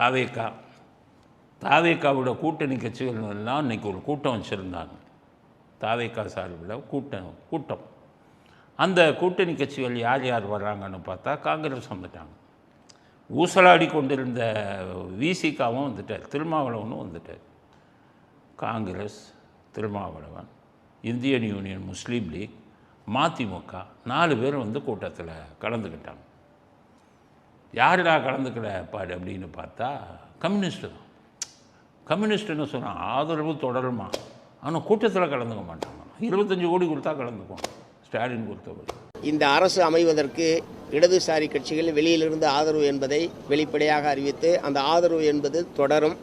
தாவேகா தாவேகாவோட கூட்டணி கட்சிகள் எல்லாம் இன்றைக்கி ஒரு கூட்டம் வச்சுருந்தாங்க. தாவேகா சார்பில் கூட்டம் அந்த கூட்டணி கட்சிகள் யார் யார் வர்றாங்கன்னு பார்த்தா காங்கிரஸ் வந்துட்டாங்க. ஊசலாடி கொண்டிருந்த விசிகாவும் வந்துட்டார், திருமாவளவனும் வந்துட்டார். காங்கிரஸ், திருமாவளவன், இந்தியன் யூனியன் முஸ்லீம் லீக், மதிமுக 4 பேர் வந்து கூட்டத்தில் கலந்துக்கிட்டாங்க. யாருடா கலந்துக்கல பாடு அப்படின்னு பார்த்தா கம்யூனிஸ்ட்டு தான். கம்யூனிஸ்ட்டுன்னு சொன்னால் ஆதரவு தொடருமா, ஆனால் கூட்டத்தில் கலந்துக்க மாட்டாங்க. 25 கோடி கொடுத்தா கலந்துக்குவோம், ஸ்டாலின் கொடுத்தபடி. இந்த அரசு அமைவதற்கு இடதுசாரி கட்சிகள் வெளியிலிருந்து ஆதரவு என்பதை வெளிப்படையாக அறிவித்து அந்த ஆதரவு என்பது தொடரும்.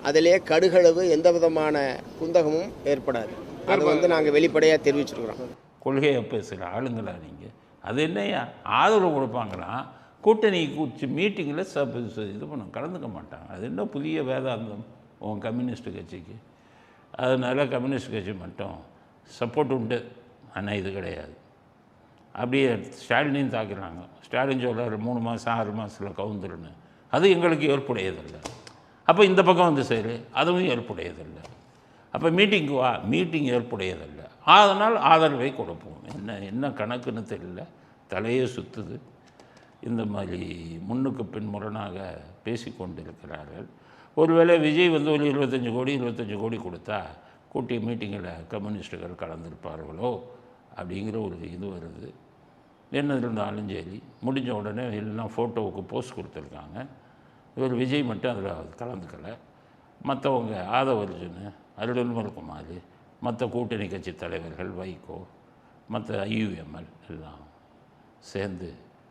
அதிலே கடுகளவு எந்த விதமான குந்தகமும் ஏற்படாது. அது நாங்கள் வெளிப்படையாக தெரிவிச்சிருக்கிறோம். கொள்கையை பேசுகிற ஆளுங்களா நீங்கள்? அது என்னையா ஆதரவு கொடுப்பாங்களா? கூட்டணி கூச்சி மீட்டிங்கில் இது பண்ண கலந்துக்க மாட்டாங்க. அது என்ன புதிய வேதாந்தம் உன் கம்யூனிஸ்ட் கட்சிக்கு? அதனால் கம்யூனிஸ்ட் கட்சி மட்டும் சப்போர்ட் உண்டு, ஆனால் இது கிடையாது. அப்படியே ஸ்டாலினையும் தாக்குறாங்க. ஸ்டாலின் சொல்கிறார் 3 மாதம் 6 மாதத்தில் கவுந்துருன்னு. அது எங்களுக்கு ஏற்புடையதில்லை. அப்போ இந்த பக்கம் வந்து சரி, அதுவும் ஏற்புடையதில்லை. அப்போ மீட்டிங்கு வா, மீட்டிங் ஏற்புடையதில்லை. அதனால் ஆதரவை கொடுப்போம். என்ன கணக்குன்னு தெரியல, தலையே சுற்றுது. இந்த மாதிரி முன்னுக்கு பின் முரணாக பேசி கொண்டிருக்கிறார்கள். ஒருவேளை விஜய் வந்து ஒரு 25 கோடி கொடுத்தா கூட்டிய மீட்டிங்கில் கம்யூனிஸ்டுகள் கலந்துருப்பார்களோ அப்படிங்கிற ஒரு இது வருது. என்ன இருந்தாலும் சரி, முடிஞ்ச உடனே எல்லாம் ஃபோட்டோவுக்கு போஸ்ட் கொடுத்துருக்காங்க. இவர் விஜய் மட்டும் அதில் கலந்துக்கலை. மற்றவங்க ஆதவர்ஜுன், அருள்மல்குமார், மற்ற கூட்டணி கட்சி தலைவர்கள், வைகோ, மற்ற IUML எல்லாம் சேர்ந்து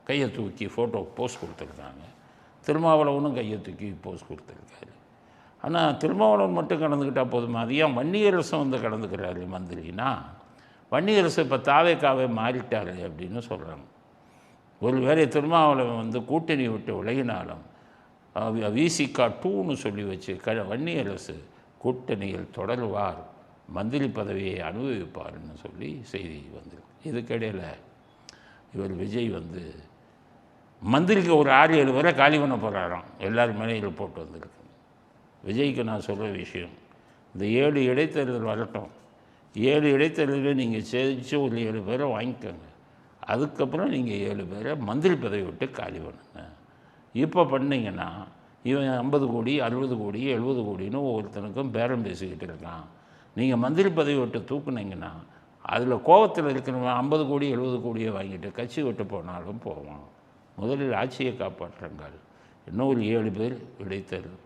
கையை தூக்கி ஃபோட்டோ போஸ்ட் கொடுத்துருக்காங்க. திருமாவளவனும் கையை தூக்கி போஸ்ட் கொடுத்துருக்காரு. ஆனால் திருமாவளவன் மட்டும் கலந்துக்கிட்டால் போதுமா? அது ஏன் வன்னியரசும் வந்து கலந்துக்கிறாரு மந்திரினா? வன்னியரசு இப்போ தாவேக்காவே மாறிட்டாரு அப்படின்னு சொல்கிறாங்க. ஒரு வேளை திருமாவளவன் வந்து கூட்டணி விட்டு விலகினாலும் விசிகா 2ன்னு சொல்லி வச்சு வன்னியரசு கூட்டணியில் தொடருவார், மந்திரி பதவியை அனுபவிப்பார்னு சொல்லி செய்தி வந்திருக்கு. இதுக்கிடையில் இவர் விஜய் வந்து மந்திரிக்கு ஒரு 6-7 பேரை காலி பண்ண போகிறாராம். எல்லோரும் மேலையில் போட்டு வந்திருக்கு. விஜய்க்கு நான் சொல்கிற விஷயம், இந்த 7 இடைத்தேர்தல் வரட்டும். 7 இடைத்தேர்தலில் நீங்கள் ஜெயிச்சு ஒரு 7 பேரை வாங்கிக்கோங்க. அதுக்கப்புறம் நீங்கள் 7 பேரை மந்திரி பதவி விட்டு காலி பண்ணுங்க. இப்போ பண்ணிங்கன்னா இவன் 50 கோடி 60 கோடி 70 கோடின்னு ஒவ்வொருத்தனுக்கும் பேரம் பேசிக்கிட்டு இருக்கான். நீங்கள் மந்திரி பதவி விட்டு தூக்குனீங்கன்னா அதில் கோபத்தில் இருக்கிறவன் 50 கோடி 70 கோடியை வாங்கிட்டு கட்சி விட்டு போனாலும் போவான். முதலில் ஆட்சியை காப்பாற்றுங்கள். இன்னும் ஒரு 7 பேர் இடைத்தேர்தல்.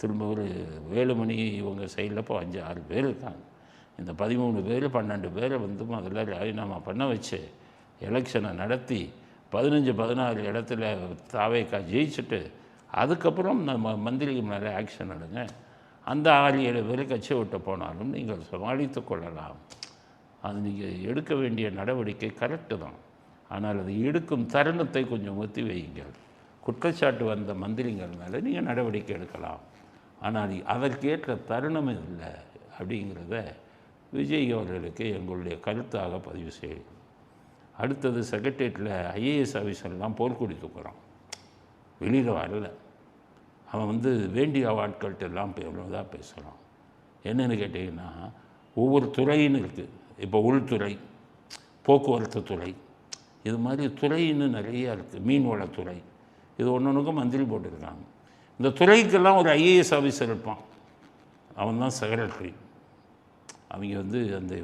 திரும்ப ஒரு வேலுமணி இவங்க சைடில் இப்போ 5-6 பேர் இருக்காங்க. இந்த 13 பேர் 12 பேரை வந்து முதல்ல ராஜினாமா பண்ண வச்சு எலெக்ஷனை நடத்தி 15-16 இடத்துல தாவேக்கா ஜெயிச்சுட்டு அதுக்கப்புறம் நம்ம மந்திரி மேலே ஆக்ஷன் எடுங்க. அந்த 6-7 பேர் கட்சி விட்டு போனாலும் நீங்கள் சமாளித்து கொள்ளலாம். அது நீங்கள் எடுக்க வேண்டிய நடவடிக்கை கரெக்டு தான். ஆனால் அது எடுக்கும் தருணத்தை கொஞ்சம் ஒத்தி வையுங்கள். குற்றச்சாட்டு வந்த மந்திரிகள் மேலே நீங்கள் நடவடிக்கை எடுக்கலாம். ஆனால் அதற்கேற்ற தருணம் இல்லை அப்படிங்கிறத விஜய் அவர்களுக்கு எங்களுடைய கருத்தாக பதிவு செய்யும். அடுத்தது செக்ரட்டேரியட்டில் IAS ஆஃபீஸர்லாம் போர்க்கொடி தூக்குறான், வெளியில் வரல. அவன் வந்து வேண்டிய ஆட்கள்கிட்ட எல்லாம் எவ்வளோதான் பேசலாம். என்னென்னு கேட்டிங்கன்னா, ஒவ்வொரு துறைன்னு இருக்குது. இப்போ உள்துறை, போக்குவரத்து துறை, இது மாதிரி துறைன்னு நிறையா இருக்குது. மீன்வளத்துறை, இது ஒன்றுக்கும் மந்திரி போட்டிருக்காங்க. இந்த துறைக்கெல்லாம் ஒரு IAS ஆஃபீஸர் இருப்பான், அவன் தான் செக்ரட்டரி. அவங்க வந்து அந்த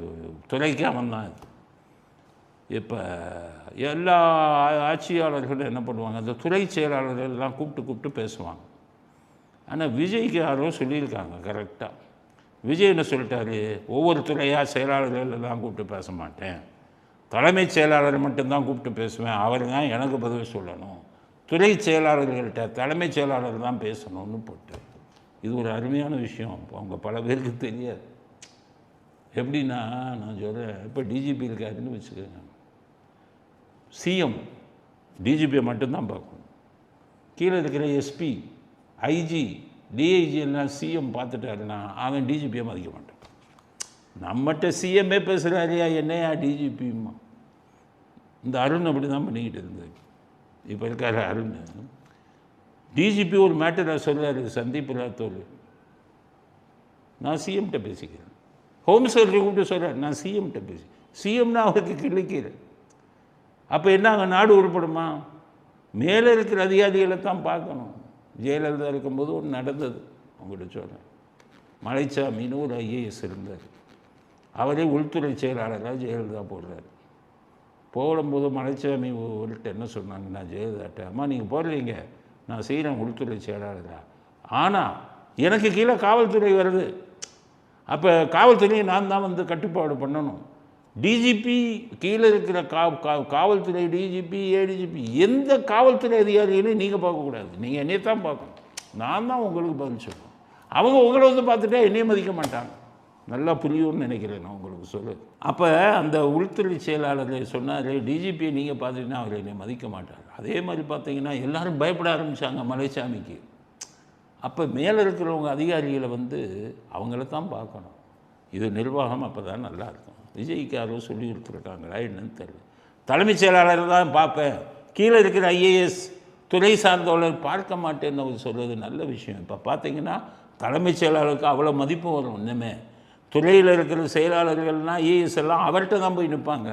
துறைக்கு அவன் தான். இப்போ எல்லா ஆட்சியாளர்களும் என்ன பண்ணுவாங்க, அந்த துறை செயலாளர்கள் எல்லாம் கூப்பிட்டு பேசுவாங்க. ஆனால் விஜய்க்கு யாரோ சொல்லியிருக்காங்க கரெக்டாக. விஜய் என்ன சொல்லிட்டாரு, ஒவ்வொரு துறையாக செயலாளர்கள் எல்லாம் கூப்பிட்டு பேச மாட்டேன், தலைமைச் செயலாளர் மட்டும்தான் கூப்பிட்டு பேசுவேன், அவர் தான் எனக்கு பதில் சொல்லணும், துறை செயலாளர்கள்ட்ட தலைமைச் செயலாளர் தான் பேசணும்னு போட்டு. இது ஒரு அருமையான விஷயம், அவங்க பல பேருக்கு தெரியாது. எப்படின்னா, நான் சொல்கிறேன், இப்போ டிஜிபி இருக்காருன்னு வச்சுக்கோங்க, CM டிஜிபியை மட்டும்தான் பார்க்கணும். கீழே இருக்கிற SP, IG, DIG எல்லாம் CM பார்த்துட்டாருன்னா அவன் டிஜிபியை மதிக்க மாட்டான். நம்மகிட்ட CMே பேசுகிறாரியா, என்னையா டிஜிபியுமா? இந்த அருண் அப்படி தான் பண்ணிக்கிட்டு இருந்தது. இப்போ இருக்கார் அருண், டிஜிபி ஒரு மேட்டரை சொல்கிறாரு சந்தீப் ராத்தோர், நான் சிஎம்கிட்ட பேசிக்கிறேன். ஹோம் செக்ரட்டரி கூப்பிட்டு சொல்கிறார் நான் சிஎம்கிட்ட பேசி, சிஎம்னா அவருக்கு கிழிக்கிறேன். அப்போ என்ன அங்கே நாடு உருப்படுமா? மேலே இருக்கிற அதிகாரிகளை தான் பார்க்கணும். ஜெயலலிதா இருக்கும்போது ஒன்று நடந்தது உங்கள்கிட்ட சொல்கிறேன். மலைச்சாமின்னு ஒரு ஐஏஎஸ் இருந்தார், அவரே உள்துறை செயலாளராக ஜெயலலிதா போடுறாரு. போடும்போது மலைச்சாமி ஒருட்ட என்ன சொன்னாங்க, நான் ஜெயலலிதாட்ட, அம்மா நீங்கள் போடுறீங்க, நான் செய்கிறேன் உள்துறை செயலாளராக, ஆனால் எனக்கு கீழே காவல்துறை வருது, அப்போ காவல்துறையை நான் தான் வந்து கட்டுப்பாடு பண்ணணும். டிஜிபி கீழே இருக்கிற காவல்துறை டிஜிபி ஏடிஜிபி எந்த காவல்துறை அதிகாரிகளையும் நீங்கள் பார்க்கக்கூடாது, நீங்கள் என்னையை தான் பார்க்கணும், நான் தான் உங்களுக்கு பதில் சொல்லணும். அவங்க உங்களை வந்து பார்த்துட்டா என்னையும் மதிக்க மாட்டாங்க. நல்லா புரியும்னு நினைக்கிறேன் நான் உங்களுக்கு சொல்லுது. அப்போ அந்த உள்துறை செயலாளர் சொன்னார், டிஜிபியை நீங்கள் பார்த்துட்டீங்கன்னா அவர் என்னை மதிக்க மாட்டார். அதே மாதிரி பார்த்தீங்கன்னா எல்லோரும் பயப்பட ஆரம்பித்தாங்க மலைச்சாமிக்கு. அப்போ மேலே இருக்கிறவங்க அதிகாரிகளை வந்து அவங்கள தான் பார்க்கணும். இது நிர்வாகம் அப்போ தான் நல்லாயிருக்கும். விஜய்க்கு யாரும் சொல்லி கொடுத்துருக்காங்களா என்னன்னு தெரியல. தலைமைச் செயலாளர் தான் பார்ப்பேன், கீழே இருக்கிற ஐஏஎஸ் துறை சார்ந்தவர்கள் பார்க்க மாட்டேன்னு அவர் சொல்கிறது நல்ல விஷயம். இப்போ பார்த்தீங்கன்னா தலைமைச் செயலாளருக்கு அவ்வளோ மதிப்பு வரும். இன்னுமே துறையில் இருக்கிற செயலாளர்கள்னால் ஐஏஎஸ் எல்லாம் அவர்கிட்ட தான் போய் நிற்பாங்க.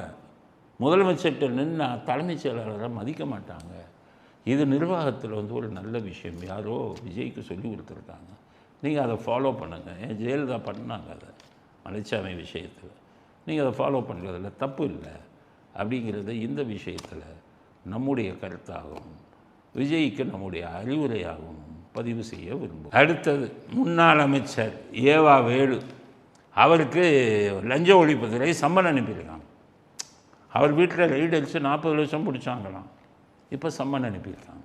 முதலமைச்சர்கிட்ட நின்னா தலைமைச் செயலாளரை மதிக்க மாட்டாங்க. இது நிர்வாகத்தில் வந்து ஒரு நல்ல விஷயம். யாரோ விஜய்க்கு சொல்லி கொடுத்துருக்காங்க, நீங்கள் அதை ஃபாலோ பண்ணுங்கள். ஏன் ஜெயலலிதா பண்ணாங்க அதை மலைச்சாமி விஷயத்தில், நீங்கள் அதை ஃபாலோ பண்ணுறதில்ல, தப்பு இல்லை அப்படிங்கிறத இந்த விஷயத்தில் நம்முடைய கருத்தாகவும் விஜய்க்கு நம்முடைய அறிவுரையாகவும் பதிவு செய்ய விரும்பும். அடுத்தது முன்னாள் அமைச்சர் ஏவா வேலு, அவருக்கு லஞ்ச ஒழிப்புத்துறை சம்மன் அனுப்பியிருக்காங்க. அவர் வீட்டில் ரைடு அடித்து 40 லட்சம் பிடிச்சாங்களாம். இப்போ சம்மன் அனுப்பியிருக்காங்க.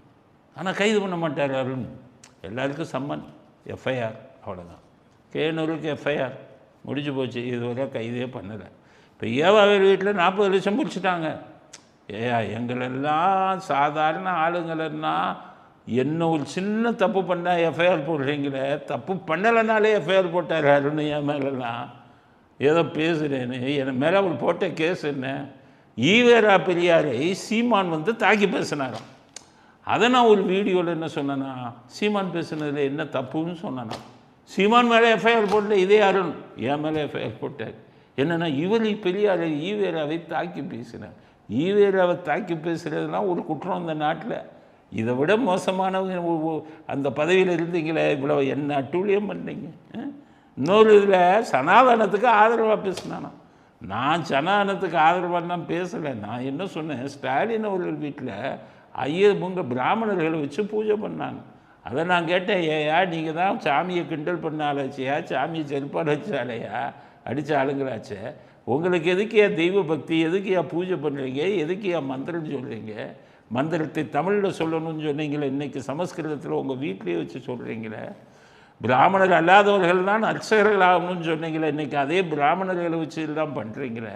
ஆனால் கைது பண்ண மாட்டார் அருண். எல்லாருக்கும் சம்மன், எஃப்ஐஆர், அவ்வளோதான். கேனூருக்கு எஃப்ஐஆர் முடிஞ்சு போச்சு, இதுவரை கைதே பண்ணலை. இப்போ ஏவாவேல் வீட்டில் 40 லட்சம் பிடிச்சிட்டாங்க. எங்களெல்லாம் சாதாரண ஆளுங்களன்னா என்ன ஒரு சின்ன தப்பு பண்ணால் எஃப்ஐஆர் போடுறீங்களே, தப்பு பண்ணலைனாலே எஃப்ஐஆர் போட்டார் அருண் என் மேலெல்லாம். ஏதோ பேசுகிறேன்னு என் மேலே அவர் போட்ட கேஸ் என்ன, ஈவேரா பெரியாரை சீமான் வந்து தாக்கி பேசினாராம். அதை நான் ஒரு வீடியோவில் என்ன சொன்னேன்னா, சீமான் பேசுனதில் என்ன தப்புன்னு சொன்னேன்னா, சீமான் மேலே எஃப்ஐஆர் போடல, இதே அருண் என் மேலே எஃப்ஐஆர் போட்டார். என்னென்னா இவர் பெரியாரை ஈவேராவை தாக்கி பேசினார். ஈவேராவை தாக்கி பேசுகிறதுலாம் ஒரு குற்றம் இந்த நாட்டில். இதை விட மோசமானவங்க அந்த பதவியில் இருந்தீங்களே, இவ்வளோ என்ன அட்டூழியம் பண்ணீங்க. இன்னொரு இதில் சனாதனத்துக்கு ஆதரவாக பேசினானா, நான் சனாதனத்துக்கு ஆதரவாக பேசலை. நான் என்ன சொன்னேன், ஸ்டாலின் அவர்கள் வீட்டில் உங்கள் பிராமணர்களை வச்சு பூஜை பண்ணாங்க. அதை நான் கேட்டேன், ஏயா நீங்கள் தான் சாமியை கிண்டல் பண்ண ஆளாச்சியா, சாமியை செருப்பால் வச்சாலையா, அடித்த ஆளுங்களாச்சே, உங்களுக்கு எதுக்கியா தெய்வ பக்தி, எதுக்கியா பூஜை பண்ணுறீங்க, எதுக்கியா மந்திரம் சொல்கிறீங்க, மந்திரத்தை தமிழில் சொல்லணும்னு சொன்னீங்களே, இன்றைக்கி சமஸ்கிருதத்தில் உங்கள் வீட்டிலே வச்சு சொல்கிறீங்களே, பிராமணர் அல்லாதவர்கள் தான் அர்ச்சகர்கள் ஆகணும்னு சொன்னீங்களே, இன்றைக்கி அதே பிராமணர்களை வச்சு எல்லாம் பண்ணுறீங்களே,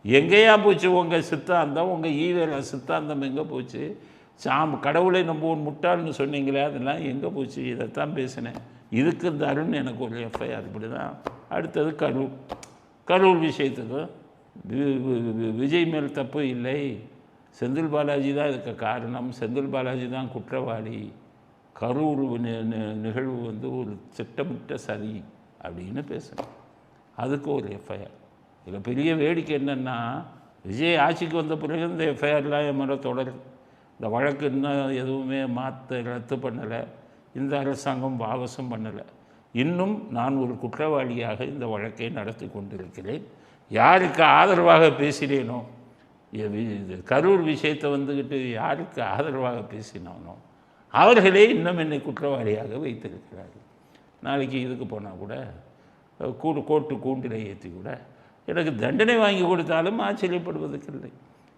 எங்கேயா போச்சு உங்கள் சித்தாந்தம், உங்கள் ஈவேரா சித்தாந்தம் எங்கே போச்சு, கடவுளை நம்ம ஒரு முட்டாள்னு சொன்னீங்களே, அதெல்லாம் எங்கே போச்சு, இதைத்தான் பேசினேன். இதுக்கு இந்த அருண் எனக்கு ஒரு எஃப்ஐஆர். இப்படி தான். அடுத்தது கரூர் விஷயத்துக்கு விஜய் மேல் தப்பு இல்லை, செந்தில் பாலாஜி தான் இதுக்கு காரணம், செந்தில் பாலாஜி தான் குற்றவாளி, கரூர் நிகழ்வு வந்து ஒரு திட்டமிட்ட சதி அப்படின்னு பேசுகிறேன். அதுக்கு ஒரு எஃப்ஐஆர். இதில் பெரிய வேடிக்கை என்னென்னா, விஜய் ஆட்சிக்கு வந்த பிறகு இந்த எஃப்ஐஆர்லாம் என் மேலே தொடருது. இந்த வழக்கு இன்னும் எதுவுமே ரத்து பண்ணலை, இந்த அரசாங்கம் வாபசும் பண்ணலை. இன்னும் நான் ஒரு குற்றவாளியாக இந்த வழக்கை நடத்தி கொண்டிருக்கிறேன். யாருக்கு ஆதரவாக பேசினேனோ, கரூர் விஷயத்தை வந்துக்கிட்டு யாருக்கு ஆதரவாக பேசினானோ அவர்களே இன்னும் என்னை குற்றவாளியாக வைத்திருக்கிறார்கள். நாளைக்கு இதுக்கு போனால் கூட கோர்ட்டு கூண்டில் ஏற்றி கூட எனக்கு தண்டனை வாங்கி கொடுத்தாலும் ஆச்சரியப்படுவதற்கு இல்லை.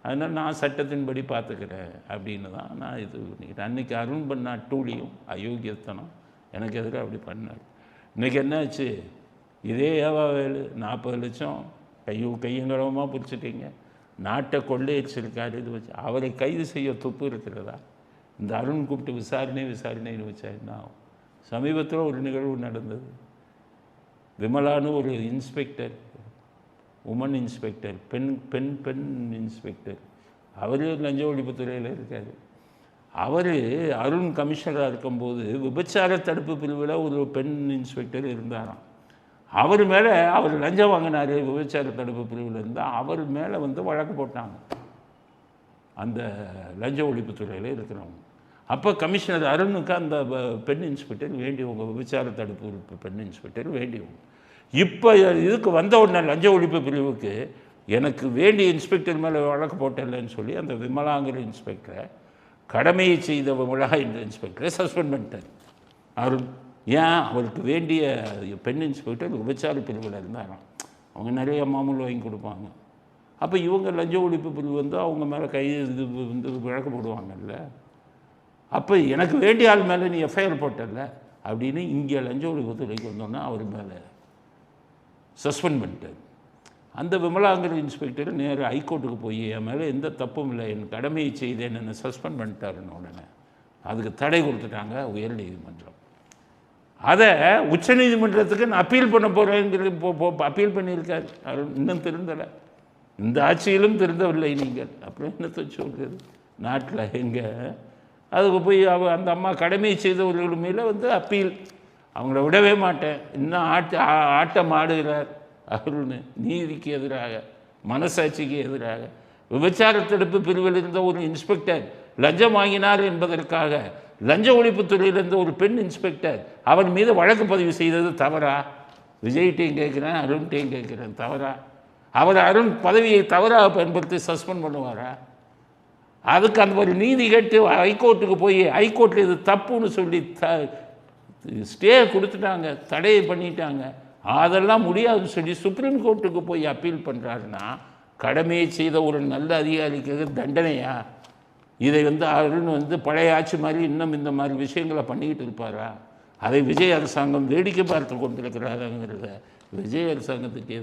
அதனால் நான் சட்டத்தின்படி பார்த்துக்கிறேன் அப்படின்னு தான் நான் இது பண்ணிக்கிறேன். அன்றைக்கி அருண் பண்ண அட்டூழியம் அயோக்கியத்தனம் எனக்கு எதிராக அப்படி பண்ணார். இன்றைக்கி என்னாச்சு, இதே ஏவாவேலு 40 லட்சம் கையங்கலமாக பிடிச்சிட்டீங்க, நாட்டை கொள்ளையடிச்சிருக்காரு. இது வச்சு அவரை கைது செய்ய துப்பு இருக்கிறதா? இந்த அருண் கூப்பிட்டு விசாரணைன்னு வச்சா என்ன ஆகும்? சமீபத்தில் ஒரு நிகழ்வு நடந்தது. விமலான்னு ஒரு இன்ஸ்பெக்டர், உமன் இன்ஸ்பெக்டர், பெண் இன்ஸ்பெக்டர், அவர் லஞ்ச ஒழிப்புத்துறையில் இருக்கார். அவர் அருண் கமிஷனராக இருக்கும்போது விபச்சார தடுப்பு பிரிவில் ஒரு பெண் இன்ஸ்பெக்டர் இருந்தாராம். அவர் மேலே அவர் லஞ்சம் வாங்கினார் விபச்சார தடுப்பு பிரிவில் இருந்தால் அவர் மேலே வந்து வழக்கு போட்டாங்க அந்த லஞ்ச ஒழிப்புத்துறையில் இருக்கிறவங்க. அப்போ கமிஷனர் அருணுக்கு அந்த பெண் இன்ஸ்பெக்டர் வேண்டியவங்க, விபச்சார தடுப்பு பெண் இன்ஸ்பெக்டர் வேண்டியவங்க. இப்போ இதுக்கு வந்த உடனே லஞ்ச ஒழிப்பு பிரிவுக்கு எனக்கு வேண்டிய இன்ஸ்பெக்டர் மேலே வழக்கு போட்டலன்னு சொல்லி அந்த விமலாங்கிற இன்ஸ்பெக்டரை, கடமையை செய்த விமலா என்ற இன்ஸ்பெக்டரை சஸ்பெண்ட் பண்ணிட்டார் அருண். ஏன்? அவருக்கு வேண்டிய பெண் இன்ஸ்பெக்டர் விபச்சார பிரிவில் இருந்தாராம். அவங்க நிறைய மாமூல் வாங்கி கொடுப்பாங்க. அப்போ இவங்க லஞ்ச ஒழிப்பு பிரிவு வந்து அவங்க மேலே இது வந்து வழக்கு போடுவாங்கல்ல. அப்போ எனக்கு வேண்டிய ஆள் மேலே நீ எஃப்ஐஆர் போட்டல அப்படின்னு இங்கே லஞ்ச ஒழிப்புத்துறைக்கு வந்தோன்னா அவர் மேலே சஸ்பெண்ட் பண்ணிட்டார். அந்த விமலாங்கிற இன்ஸ்பெக்டர் நேராக ஹைகோர்ட்டுக்கு போய் என் மேலே எந்த தப்பும் இல்லை, என் கடமையை செய்தேன், என்னை சஸ்பெண்ட் பண்ணிட்டாருன்னு உடனே அதுக்கு தடை கொடுத்துட்டாங்க உயர் நீதிமன்றம். அதை உச்சநீதிமன்றத்துக்கு நான் அப்பீல் பண்ண போகிறேங்கிறது அப்பீல் பண்ணியிருக்காரு. இன்னும் திருந்தலை, இந்த ஆட்சியிலும் திருந்தவில்லை நீங்கள். அப்புறம் என்னத்தை சொல்கிறது நாட்டில் எங்கே? அதுக்கு போய் அந்த அம்மா கடமை செய்தவர்கள் மேலே வந்து அப்பீல், அவங்கள விடவே மாட்டேன், இன்னும் ஆட்டம் ஆடுகிறார் அருள்னு. நீதிக்கு எதிராக, மனசாட்சிக்கு எதிராக விபச்சார தடுப்பு பிரிவில் இருந்த ஒரு இன்ஸ்பெக்டர் லஞ்சம் வாங்கினார் என்பதற்காக லஞ்ச ஒழிப்புத்துறையிலிருந்த ஒரு பெண் இன்ஸ்பெக்டர் அவர் மீது வழக்கு பதிவு செய்தது தவறா? விஜய்கிட்டையும் கேட்குறேன், அருண்கிட்டையும் கேட்குறேன், தவறா? அவர் அருண் பதவியை தவறாக பயன்படுத்தி சஸ்பெண்ட் பண்ணுவாரா? அதுக்கு அந்த ஒரு நீதி கேட்டு ஹைகோர்ட்டுக்கு போய் ஹைகோர்ட்டில் இது தப்புன்னு சொல்லி ஸ்டே கொடுத்துட்டாங்க, தடையை பண்ணிட்டாங்க. அதெல்லாம் முடியாதுன்னு சொல்லி சுப்ரீம் கோர்ட்டுக்கு போய் அப்பீல் பண்ணுறாருன்னா கடமையை செய்த ஒரு நல்ல அதிகாரிக்கு தண்டனையா? இதை வந்து அருண் வந்து பழைய ஆட்சி மாதிரி இன்னும் இந்த மாதிரி விஷயங்களை பண்ணிக்கிட்டு இருப்பாரா? அதை விஜய் அரசாங்கம் வேடிக்கை பார்த்து கொண்டிருக்கிறாருங்கிறத விஜய் அரசாங்கத்துக்கு